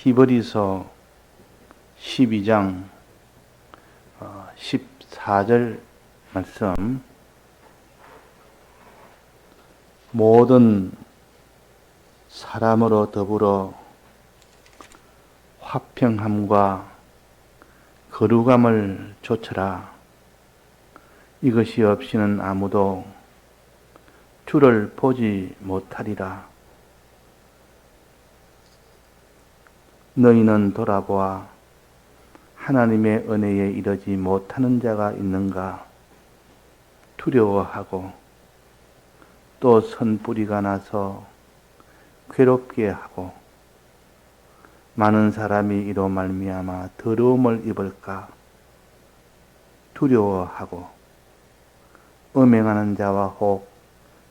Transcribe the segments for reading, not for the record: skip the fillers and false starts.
히브리서 12장 14절 말씀. 모든 사람으로 더불어 화평함과 거룩함을 좇으라. 이것이 없이는 아무도 주를 보지 못하리라. 너희는 돌아보아 하나님의 은혜에 이르지 못하는 자가 있는가 두려워하고 또 선뿌리가 나서 괴롭게 하고 많은 사람이 이로 말미암아 더러움을 입을까 두려워하고 음행하는 자와 혹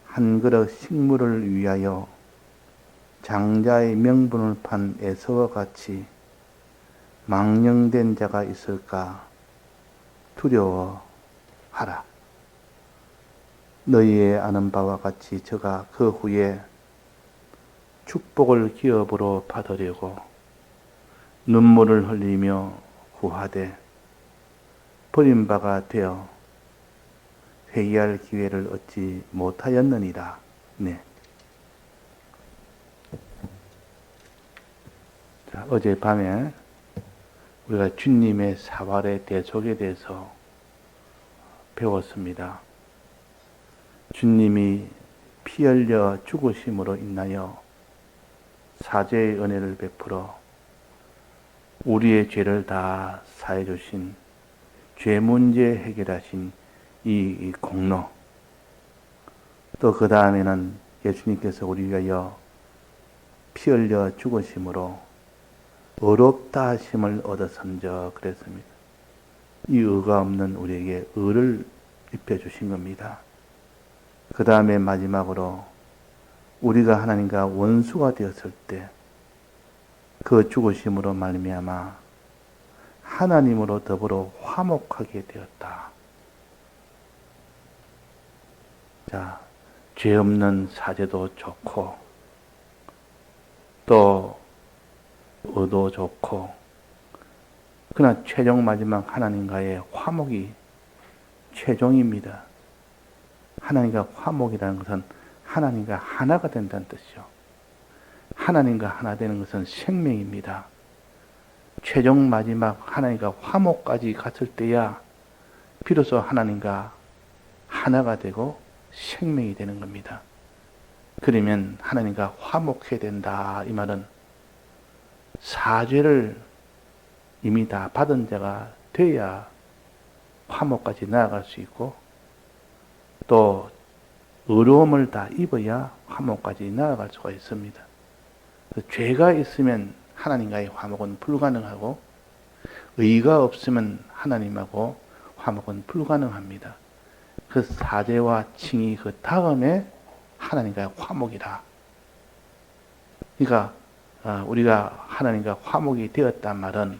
한 그릇 식물을 위하여 장자의 명분을 판 에서와 같이 망령된 자가 있을까 두려워하라. 너희의 아는 바와 같이 저가 그 후에 축복을 기업으로 받으려고 눈물을 흘리며 구하되 버림바가 되어 회개할 기회를 얻지 못하였느니라. 네. 자, 어젯밤에 우리가 주님의 사활의 대속에 대해서 배웠습니다. 주님이 피 흘려 죽으심으로 인하여 사죄의 은혜를 베풀어 우리의 죄를 다 사해 주신 죄 문제 해결하신 이 공로, 또 그 다음에는 예수님께서 우리 위하여 피 흘려 죽으심으로 의롭다 하심을 얻었은저 그랬습니다. 이 의가 없는 우리에게 의를 입혀주신 겁니다. 그 다음에 마지막으로 우리가 하나님과 원수가 되었을 때 그 죽으심으로 말미암아 하나님으로 더불어 화목하게 되었다. 자, 죄 없는 사죄도 좋고 또 의도 좋고, 그러나 최종 마지막 하나님과의 화목이 최종입니다. 하나님과 화목이라는 것은 하나님과 하나가 된다는 뜻이죠. 하나님과 하나 되는 것은 생명입니다. 최종 마지막 하나님과 화목까지 갔을 때야 비로소 하나님과 하나가 되고 생명이 되는 겁니다. 그러면 하나님과 화목해야 된다. 이 말은 사죄를 이미 다 받은 자가 돼야 화목까지 나아갈 수 있고, 또 의로움을 다 입어야 화목까지 나아갈 수가 있습니다. 죄가 있으면 하나님과의 화목은 불가능하고, 의가 없으면 하나님하고 화목은 불가능합니다. 그 사죄와 칭의 그 다음에 하나님과의 화목이라. 그러니까 우리가 하나님과 화목이 되었단 말은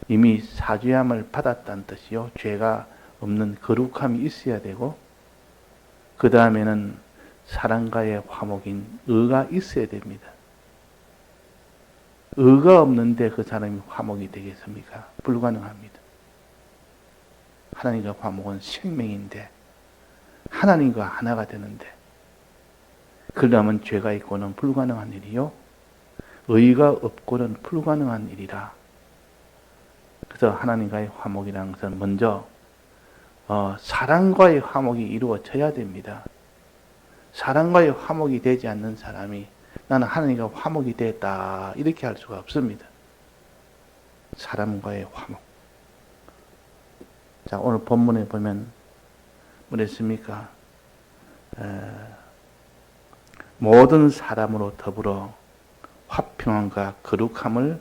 이미 사죄함을 받았다는 뜻이요. 죄가 없는 거룩함이 있어야 되고, 그 다음에는 사랑과의 화목인 의가 있어야 됩니다. 의가 없는데 그 사람이 화목이 되겠습니까? 불가능합니다. 하나님과 화목은 생명인데 하나님과 하나가 되는데, 그러려면 죄가 있고는 불가능한 일이요, 의가 없고는 불가능한 일이라. 그래서 하나님과의 화목이라는 것은 먼저 사랑과의 화목이 이루어져야 됩니다. 사랑과의 화목이 되지 않는 사람이 나는 하나님과 화목이 됐다 이렇게 할 수가 없습니다. 사람과의 화목. 자, 오늘 본문에 보면 뭐랬습니까? 모든 사람으로 더불어 화평함과 거룩함을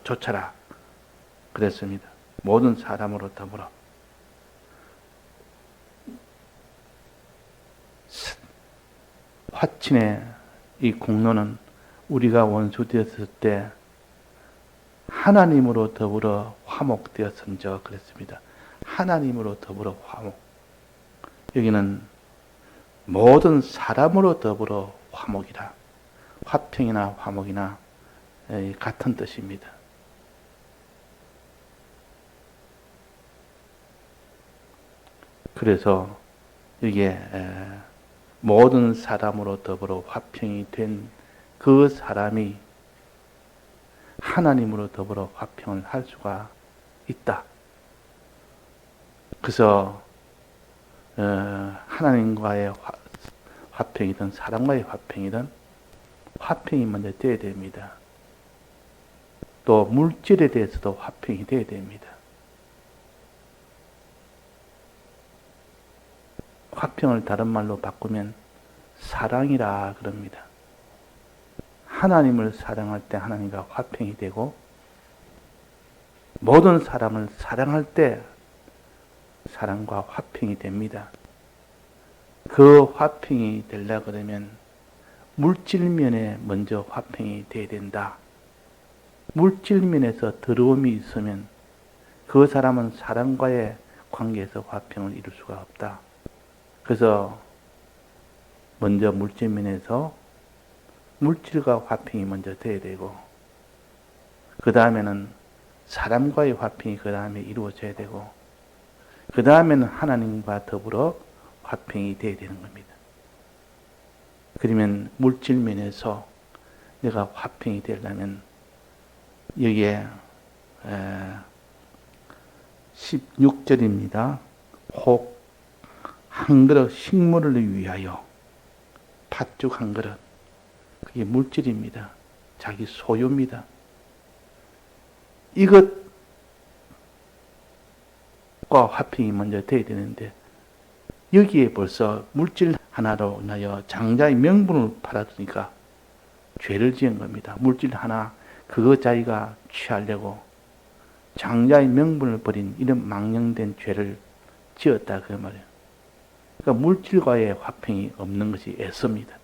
좇아라 그랬습니다. 모든 사람으로 더불어. 화친의 이 공로는 우리가 원수 되었을 때 하나님으로 더불어 화목되었은저 그랬습니다. 하나님으로 더불어 화목. 여기는 모든 사람으로 더불어 화목이라. 화평이나 화목이나 같은 뜻입니다. 그래서 이게 모든 사람으로 더불어 화평이 된 그 사람이 하나님으로 더불어 화평을 할 수가 있다. 그래서 하나님과의 화평이든 사람과의 화평이든 화평이 먼저 되어야 됩니다. 또 물질에 대해서도 화평이 되어야 됩니다. 화평을 다른 말로 바꾸면 사랑이라 그럽니다. 하나님을 사랑할 때 하나님과 화평이 되고 모든 사람을 사랑할 때 사랑과 화평이 됩니다. 그 화평이 되려고 그러면 물질면에 먼저 화평이 돼야 된다. 물질면에서 더러움이 있으면 그 사람은 사람과의 관계에서 화평을 이룰 수가 없다. 그래서 먼저 물질면에서 물질과 화평이 먼저 돼야 되고 그 다음에는 사람과의 화평이 그 다음에 이루어져야 되고 그 다음에는 하나님과 더불어 화평이 돼야 되는 겁니다. 그러면 물질면에서 내가 화평이 되려면 여기에 16절입니다. 혹 한 그릇 식물을 위하여 팥죽 한 그릇 그게 물질입니다. 자기 소유입니다. 이것과 화평이 먼저 돼야 되는데 여기에 벌써 물질 하나로 인하여 장자의 명분을 팔았으니까 죄를 지은 겁니다. 물질 하나 그거 자기가 취하려고 장자의 명분을 버린 이런 망령된 죄를 지었다 그 말이에요. 그러니까 물질과의 화평이 없는 것이 애습니다.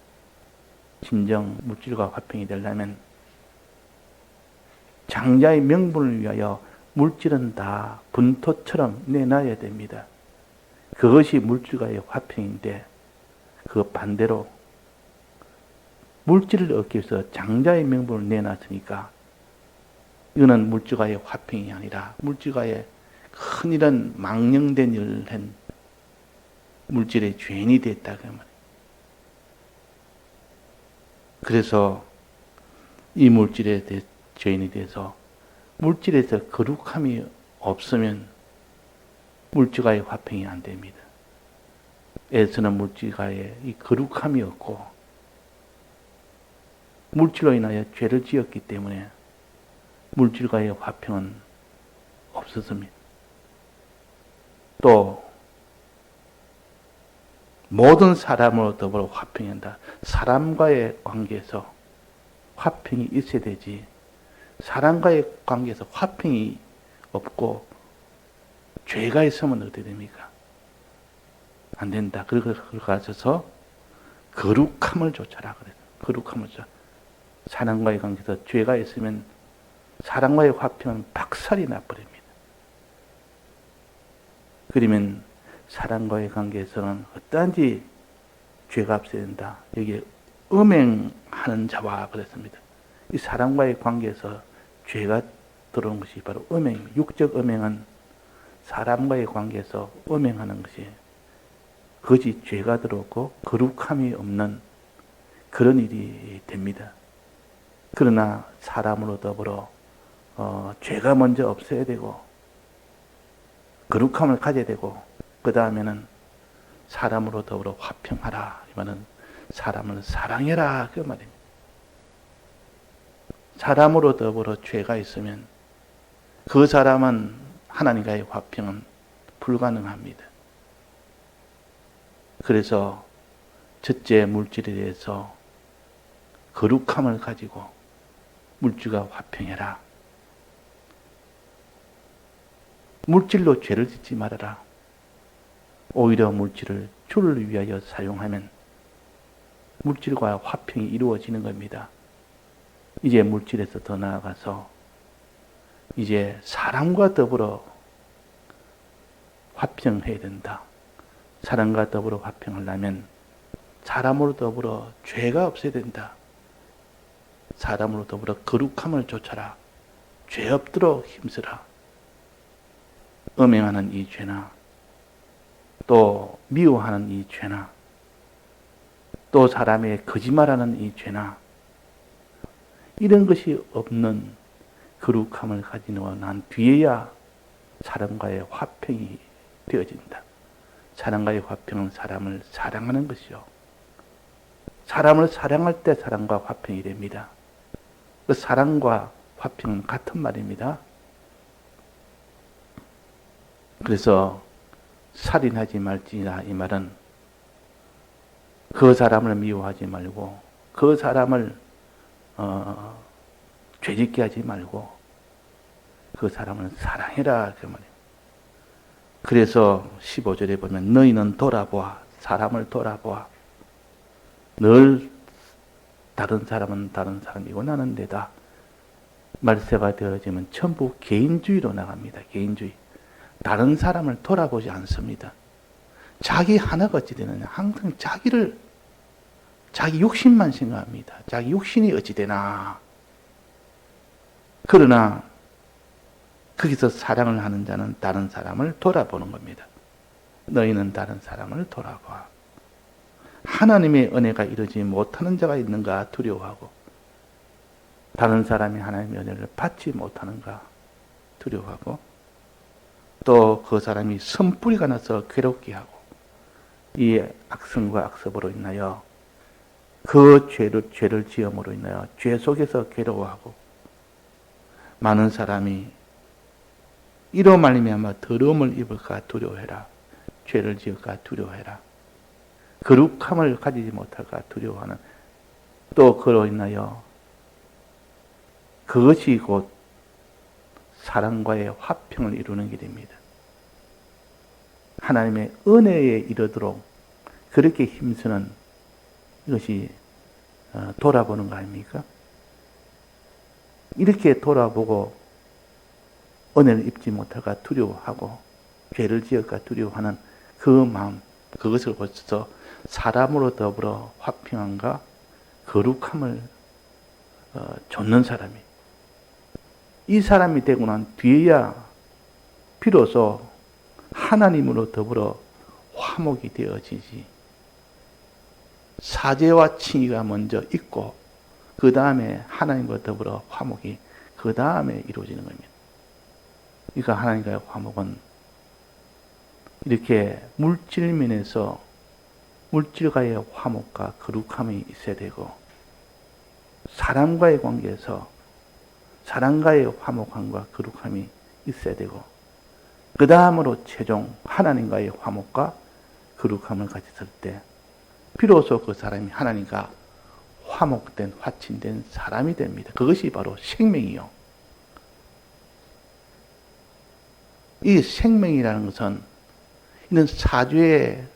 진정 물질과 화평이 되려면 장자의 명분을 위하여 물질은 다 분토처럼 내놔야 됩니다. 그것이 물질과의 화평인데 그 반대로 물질을 얻기 위해서 장자의 명분을 내놨으니까 이거는 물질과의 화평이 아니라 물질과의 큰 이런 망령된 일을 한 물질의 죄인이 됐다 그 말이에요. 그래서 이 물질에 대해 죄인이 돼서 물질에서 거룩함이 없으면 물질과의 화평이 안 됩니다. 에서는 물질과의 이 거룩함이 없고 물질로 인하여 죄를 지었기 때문에 물질과의 화평은 없었습니다. 또 모든 사람으로 더불어 화평이 한다. 사람과의 관계에서 화평이 있어야 되지. 사람과의 관계에서 화평이 없고 죄가 있으면 어떻게 됩니까? 안 된다. 그러고 가셔서 거룩함을 쫓아라 그래요. 거룩함을 쫓아. 사람과의 관계에서 죄가 있으면 사람과의 화평은 박살이 나버립니다. 그러면 사람과의 관계에서는 어떠한지 죄가 없어야 된다. 여기에 음행하는 자와 그랬습니다. 이 사람과의 관계에서 죄가 들어온 것이 바로 음행입니다. 육적 음행은 사람과의 관계에서 음행하는 것이 그것이 죄가 들어오고 거룩함이 없는 그런 일이 됩니다. 그러나 사람으로 더불어 죄가 먼저 없어야 되고 거룩함을 가져야 되고 그 다음에는 사람으로 더불어 화평하라. 이 말은 사람을 사랑해라. 그 말입니다. 사람으로 더불어 죄가 있으면 그 사람은 하나님과의 화평은 불가능합니다. 그래서 첫째 물질에 대해서 거룩함을 가지고 물질과 화평해라. 물질로 죄를 짓지 말아라. 오히려 물질을 주를 위하여 사용하면 물질과 화평이 이루어지는 겁니다. 이제 물질에서 더 나아가서 이제 사람과 더불어 화평해야 된다. 사람과 더불어 화평하려면 사람으로 더불어 죄가 없어야 된다. 사람으로 더불어 거룩함을 쫓아라. 죄 없도록 힘쓰라. 음행하는 이 죄나 또 미워하는 이 죄나 또 사람의 거짓말하는 이 죄나 이런 것이 없는 거룩함을 가지고 난 뒤에야 사람과의 화평이 되어진다. 사람과의 화평은 사람을 사랑하는 것이요. 사람을 사랑할 때 사랑과 화평이 됩니다. 그 사랑과 화평은 같은 말입니다. 그래서 살인하지 말지라 이 말은 그 사람을 미워하지 말고 그 사람을 죄짓게 하지 말고 그 사람을 사랑해라 그 말이에요. 그래서 15절에 보면 너희는 돌아보아 사람을 돌아보아 늘 다른 사람은 다른 사람이고 나는 내다. 말세가 되어지면 전부 개인주의로 나갑니다. 개인주의. 다른 사람을 돌아보지 않습니다. 자기 하나가 어찌 되느냐. 항상 자기 욕심만 생각합니다. 자기 욕심이 어찌 되나. 그러나 거기서 사랑을 하는 자는 다른 사람을 돌아보는 겁니다. 너희는 다른 사람을 돌아봐. 하나님의 은혜가 이루지 못하는 자가 있는가 두려워하고 다른 사람이 하나님의 은혜를 받지 못하는가 두려워하고 또 그 사람이 선뿌리가 나서 괴롭게 하고 이 악성과 악습으로 인하여 그 죄를 지음으로 인하여 죄 속에서 괴로워하고 많은 사람이 이로 말미암아 더러움을 입을까 두려워해라. 죄를 지을까 두려워해라. 거룩함을 가지지 못할까 두려워하는 또 그로 인하여 그것이 곧 사랑과의 화평을 이루는 길입니다. 하나님의 은혜에 이르도록 그렇게 힘쓰는 이것이 돌아보는 거 아닙니까? 이렇게 돌아보고 은혜를 입지 못할까 두려워하고 죄를 지을까 두려워하는 그 마음, 그것을 거쳐서 사람으로 더불어 화평함과 거룩함을 좇는 사람이 이 사람이 되고 난 뒤에야 비로소 하나님으로 더불어 화목이 되어지지. 사죄와 칭의가 먼저 있고 그 다음에 하나님과 더불어 화목이 그 다음에 이루어지는 겁니다. 그러니까 하나님과의 화목은 이렇게 물질면에서 물질과의 화목과 거룩함이 있어야 되고 사람과의 관계에서 사람과의 화목함과 거룩함이 있어야 되고 그 다음으로 최종 하나님과의 화목과 거룩함을 가졌을 때 비로소 그 사람이 하나님과 화목된 화친된 사람이 됩니다. 그것이 바로 생명이요. 이 생명이라는 것은 이는 사죄의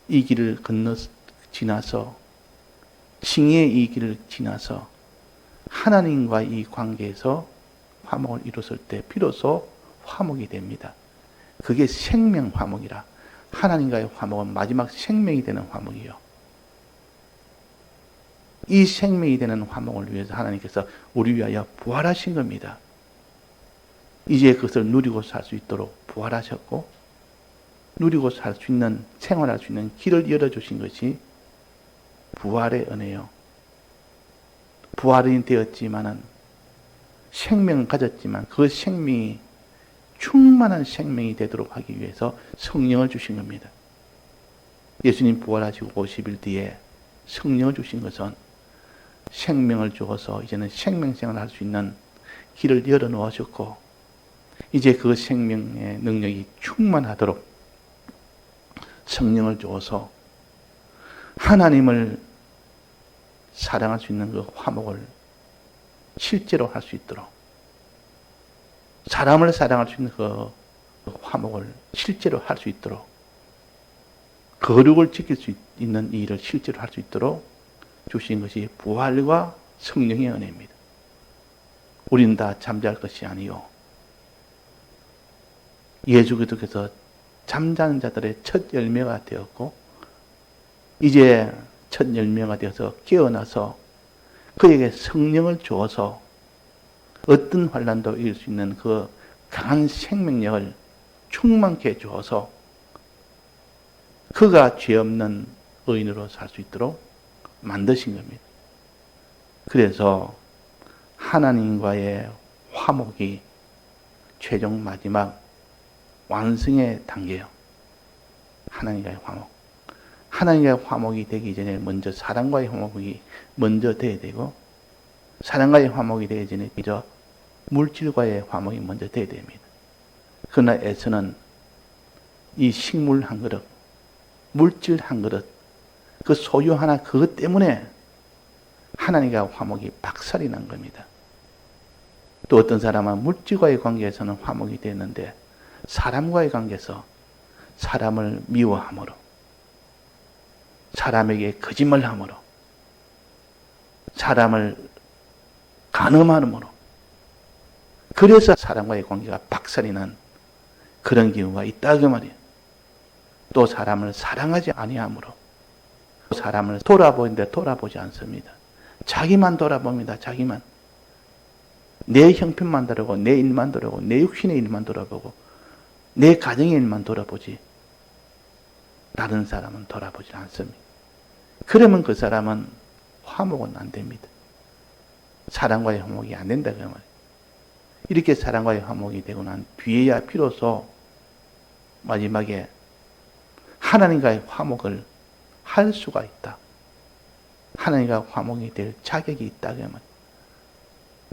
이 길을 지나서 칭의의 이 길을 지나서 하나님과 이 관계에서 화목을 이뤘을 때 비로소 화목이 됩니다. 그게 생명 화목이라. 하나님과의 화목은 마지막 생명이 되는 화목이요. 이 생명이 되는 화목을 위해서 하나님께서 우리 위하여 부활하신 겁니다. 이제 그것을 누리고 살 수 있도록 부활하셨고 누리고 살 수 있는 생활할 수 있는 길을 열어주신 것이 부활의 은혜요. 부활이 되었지만은 생명을 가졌지만 그 생명이 충만한 생명이 되도록 하기 위해서 성령을 주신 겁니다. 예수님 부활하시고 50일 뒤에 성령을 주신 것은 생명을 주어서 이제는 생명생활을 할 수 있는 길을 열어놓으셨고 이제 그 생명의 능력이 충만하도록 성령을 주어서 하나님을 사랑할 수 있는 그 화목을 실제로 할 수 있도록 사람을 사랑할 수 있는 그 화목을 실제로 할 수 있도록 거룩을 지킬 수 있는 이 일을 실제로 할 수 있도록 주신 것이 부활과 성령의 은혜입니다. 우리는 다 잠잘 것이 아니요 예수 그리스도께서 잠자는 자들의 첫 열매가 되었고 이제 첫 열매가 되어서 깨어나서 그에게 성령을 주어서 어떤 환난도 이길 수 있는 그 강한 생명력을 충만케 주어서 그가 죄 없는 의인으로 살 수 있도록 만드신 겁니다. 그래서 하나님과의 화목이 최종 마지막 완성의 단계예요. 하나님과의 화목. 하나님과의 화목이 되기 전에 먼저 사람과의 화목이 먼저 돼야 되고, 사람과의 화목이 되기 전에 먼저 물질과의 화목이 먼저 돼야 됩니다. 그러나 에서는 이 식물 한 그릇, 물질 한 그릇, 그 소유 하나 그것 때문에 하나님과 화목이 박살이 난 겁니다. 또 어떤 사람은 물질과의 관계에서는 화목이 되는데 사람과의 관계에서 사람을 미워함으로, 사람에게 거짓말함으로, 사람을 간음함으로, 그래서 사람과의 관계가 박살이 난 그런 경우가 있다 그 말이에요. 또 사람을 사랑하지 아니함으로, 사람을 돌아보는데 돌아보지 않습니다. 자기만 돌아봅니다. 자기만. 내 형편만 돌아보고, 내 일만 돌아보고, 내 육신의 일만 돌아보고, 내 가정의 일만 돌아보지 다른 사람은 돌아보지 않습니다. 그러면 그 사람은 화목은 안 됩니다. 사람과의 화목이 안 된다 그 말이에요. 이렇게 사람과의 화목이 되고 난 뒤에야 비로소 마지막에 하나님과의 화목을 할 수가 있다. 하나님과 화목이 될 자격이 있다 그 말이에요.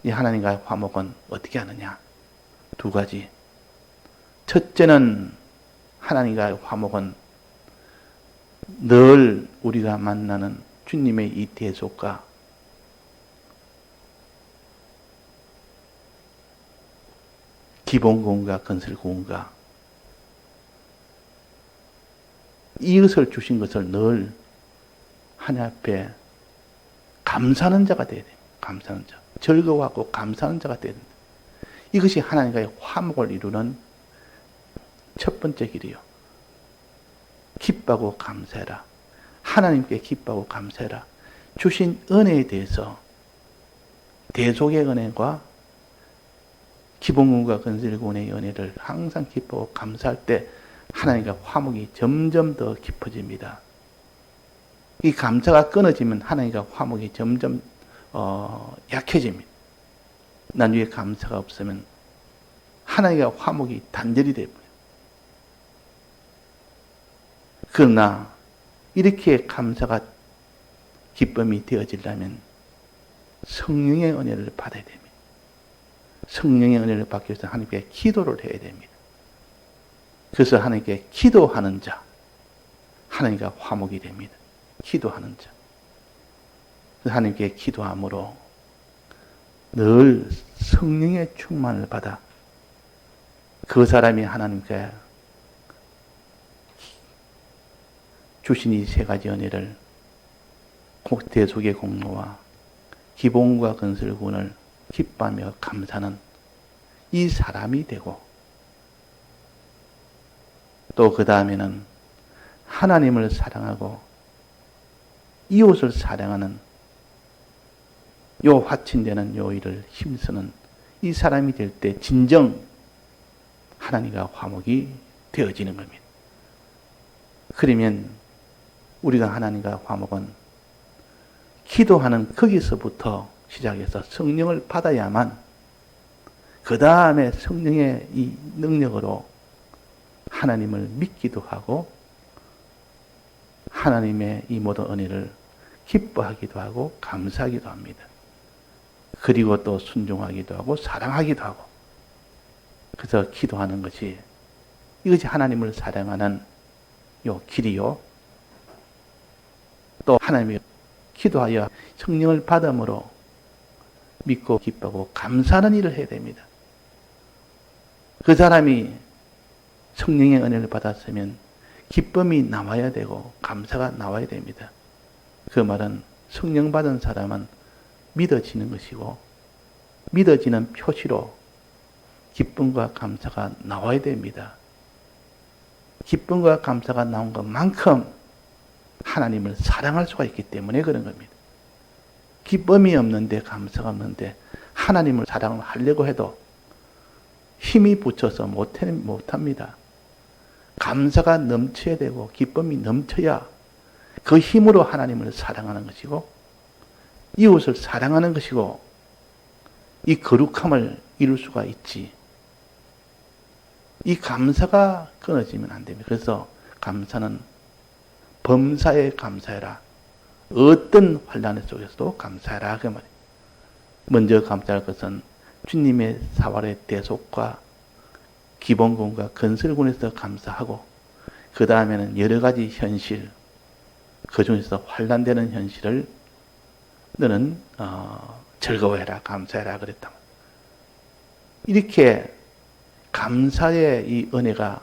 이 하나님과의 화목은 어떻게 하느냐? 두 가지. 첫째는 하나님과의 화목은 늘 우리가 만나는 주님의 이 대속과 기본구원과 건설구원과 이것을 주신 것을 늘 하나님 앞에 감사하는 자가 되어야 돼요. 감사하는 자. 즐거워하고 감사하는 자가 되어야 된다. 이것이 하나님과의 화목을 이루는 첫 번째 길이요. 기뻐하고 감사해라. 하나님께 기뻐하고 감사해라. 주신 은혜에 대해서 대속의 은혜와 기본구원과 건설구원의 은혜를 항상 기뻐하고 감사할 때 하나님과 화목이 점점 더 깊어집니다. 이 감사가 끊어지면 하나님과 화목이 점점 약해집니다. 나중에 감사가 없으면 하나님과 화목이 단절이 되고요. 그러나 이렇게 감사가 기쁨이 되어지려면 성령의 은혜를 받아야 됩니다. 성령의 은혜를 받기 위해서 하나님께 기도를 해야 됩니다. 그래서 하나님께 기도하는 자, 하나님과 화목이 됩니다. 기도하는 자. 하나님께 기도함으로 늘 성령의 충만을 받아 그 사람이 하나님께 주신 이 세 가지 은혜를 대속의 공로와 기본과 건설구원을 기뻐하며 감사하는 이 사람이 되고, 또 그 다음에는 하나님을 사랑하고 이웃을 사랑하는 요 화친되는 요 일을 힘쓰는 이 사람이 될 때 진정 하나님과 화목이 되어지는 겁니다. 그러면 우리가 하나님과 화목은 기도하는 거기서부터 시작해서 성령을 받아야만 그 다음에 성령의 이 능력으로 하나님을 믿기도 하고 하나님의 이 모든 은혜를 기뻐하기도 하고 감사하기도 합니다. 그리고 또 순종하기도 하고 사랑하기도 하고, 그래서 기도하는 것이 이것이 하나님을 사랑하는 요 길이요. 또 하나님이 기도하여 성령을 받음으로 믿고 기뻐하고 감사하는 일을 해야 됩니다. 그 사람이 성령의 은혜를 받았으면 기쁨이 나와야 되고 감사가 나와야 됩니다. 그 말은 성령 받은 사람은 믿어지는 것이고 믿어지는 표시로 기쁨과 감사가 나와야 됩니다. 기쁨과 감사가 나온 것만큼 하나님을 사랑할 수가 있기 때문에 그런 겁니다. 기쁨이 없는데, 감사가 없는데 하나님을 사랑하려고 해도 힘이 붙여서 못합니다. 감사가 넘쳐야 되고 기쁨이 넘쳐야 그 힘으로 하나님을 사랑하는 것이고 이웃을 사랑하는 것이고 이 거룩함을 이룰 수가 있지. 이 감사가 끊어지면 안 됩니다. 그래서 감사는 범사에 감사해라. 어떤 환난 속에서도 감사해라. 그 말이에요. 먼저 감사할 것은 주님의 사활의 대속과 기본군과 건설군에서 감사하고 그 다음에는 여러 가지 현실, 그 중에서 환난되는 현실을 너는 즐거워해라, 감사해라 그랬다. 이렇게 감사의 이 은혜가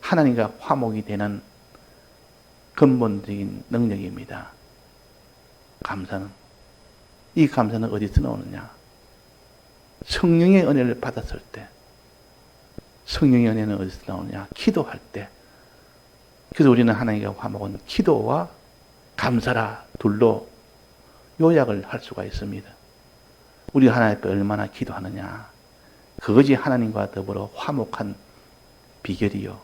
하나님과 화목이 되는 근본적인 능력입니다. 감사는. 이 감사는 어디서 나오느냐? 성령의 은혜를 받았을 때. 성령의 은혜는 어디서 나오느냐? 기도할 때. 그래서 우리는 하나님과 화목은 기도와 감사라 둘로 요약을 할 수가 있습니다. 우리가 하나님 앞에 얼마나 기도하느냐. 그것이 하나님과 더불어 화목한 비결이요.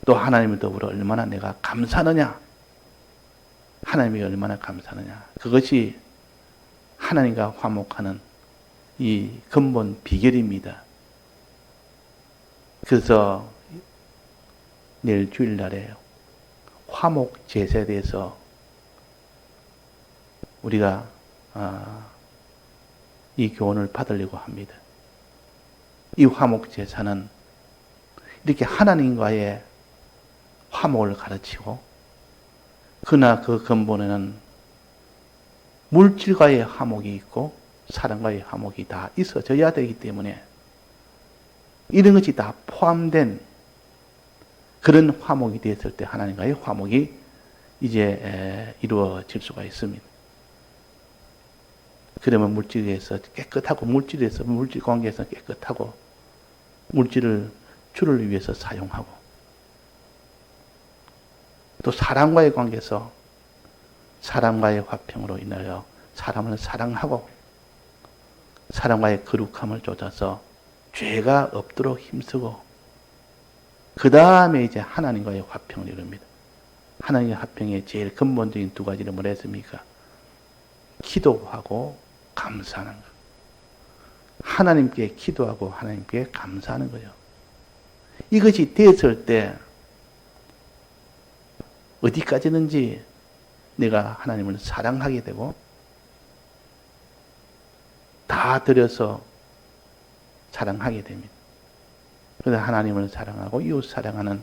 또 하나님을 더불어 얼마나 내가 감사하느냐. 하나님이 얼마나 감사하느냐. 그것이 하나님과 화목하는 이 근본 비결입니다. 그래서 내일 주일날에 화목 제사에 대해서 우리가 이 교훈을 받으려고 합니다. 이 화목 제사는 이렇게 하나님과의 화목을 가르치고 그러나 그 근본에는 물질과의 화목이 있고 사랑과의 화목이 다 있어져야 되기 때문에 이런 것이 다 포함된 그런 화목이 되었을 때 하나님과의 화목이 이제 이루어질 수가 있습니다. 그러면 물질에서 깨끗하고 물질 관계에서 깨끗하고 물질을 주를 위해서 사용하고 또 사람과의 관계에서 사람과의 화평으로 인하여 사람을 사랑하고 사람과의 거룩함을 쫓아서 죄가 없도록 힘쓰고 그 다음에 이제 하나님과의 화평을 이룹니다. 하나님의 화평의 제일 근본적인 두 가지를 뭐라 했습니까? 기도하고 감사하는 것. 하나님께 기도하고 하나님께 감사하는 거예요. 이것이 되었을 때 어디까지든지 내가 하나님을 사랑하게 되고 다 들여서 사랑하게 됩니다. 그래서 하나님을 사랑하고 이웃 사랑하는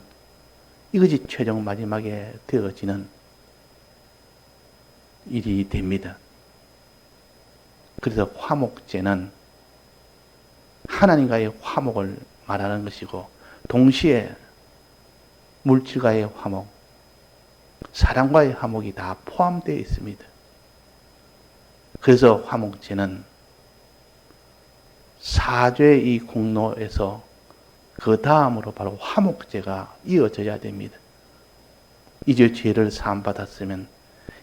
이것이 최종 마지막에 되어지는 일이 됩니다. 그래서 화목제는 하나님과의 화목을 말하는 것이고 동시에 물질과의 화목, 사랑과의 화목이 다 포함되어 있습니다. 그래서 화목제는 사죄의 이 공로에서 그 다음으로 바로 화목제가 이어져야 됩니다. 이제 죄를 사함받았으면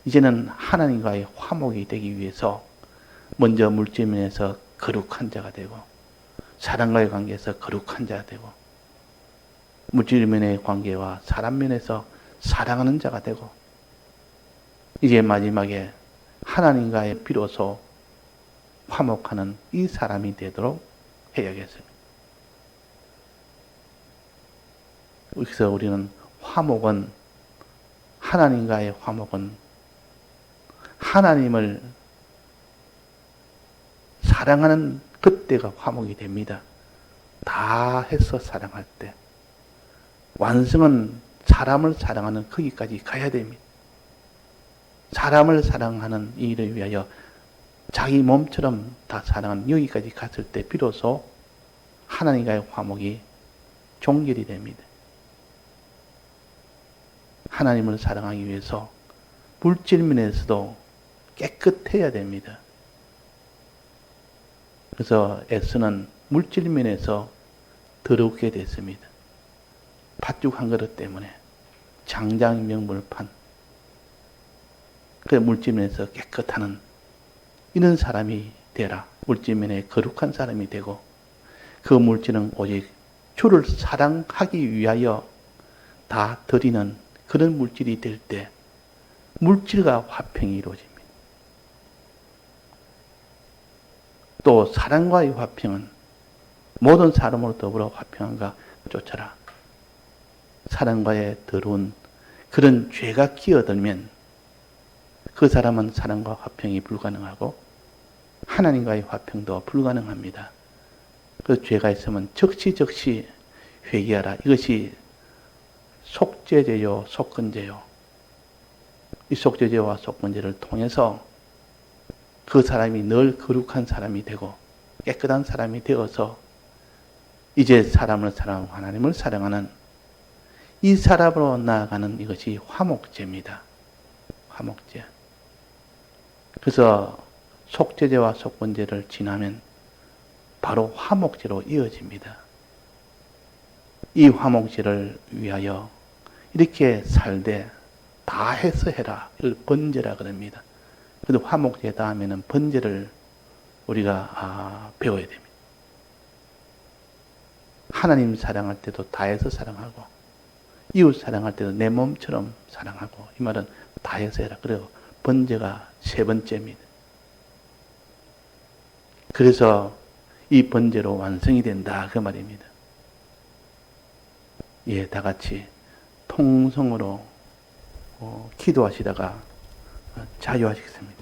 이제는 하나님과의 화목이 되기 위해서 먼저 물질면에서 거룩한 자가 되고 사람과의 관계에서 거룩한 자가 되고 물질면의 관계와 사람면에서 사랑하는 자가 되고 이제 마지막에 하나님과의 비로소 화목하는 이 사람이 되도록 해야겠습니다. 그래서 우리는 화목은 하나님과의 화목은 하나님을 사랑하는 그때가 화목이 됩니다. 다 해서 사랑할 때. 완성은 사람을 사랑하는 거기까지 가야 됩니다. 사람을 사랑하는 일을 위하여 자기 몸처럼 다 사랑하는 여기까지 갔을 때 비로소 하나님과의 화목이 종결이 됩니다. 하나님을 사랑하기 위해서 물질면에서도 깨끗해야 됩니다. 그래서 에스는 물질면에서 더럽게 됐습니다. 팥죽 한 그릇 때문에. 장장명물판, 그 물질면에서 깨끗하는 이런 사람이 되라. 물질면에 거룩한 사람이 되고, 그 물질은 오직 주를 사랑하기 위하여 다 드리는 그런 물질이 될 때 물질과 화평이 이루어집니다. 또 사랑과의 화평은 모든 사람으로 더불어 화평한가 쫓아라. 사랑과의 더러운 그런 죄가 끼어들면 그 사람은 사랑과 화평이 불가능하고 하나님과의 화평도 불가능합니다. 그 죄가 있으면 적시적시 회개하라. 이것이 속죄죄요, 속건죄요. 이 속죄죄와 속건죄를 통해서 그 사람이 늘 거룩한 사람이 되고 깨끗한 사람이 되어서 이제 사람을 사랑하고 하나님을 사랑하는 이 사람으로 나아가는 이것이 화목제입니다. 화목제. 그래서 속죄제와 속건제를 지나면 바로 화목제로 이어집니다. 이 화목제를 위하여 이렇게 살되 다 해서 해라. 이걸 번제라 그럽니다. 그래도 화목제 다음에는 번제를 우리가 배워야 됩니다. 하나님 사랑할 때도 다해서 사랑하고 이웃 사랑할 때도 내 몸처럼 사랑하고, 이 말은 다해서 해라. 그래요. 번제가 세 번째입니다. 그래서 이 번제로 완성이 된다 그 말입니다. 예, 다 같이 통성으로 기도하시다가 자유하시겠습니다.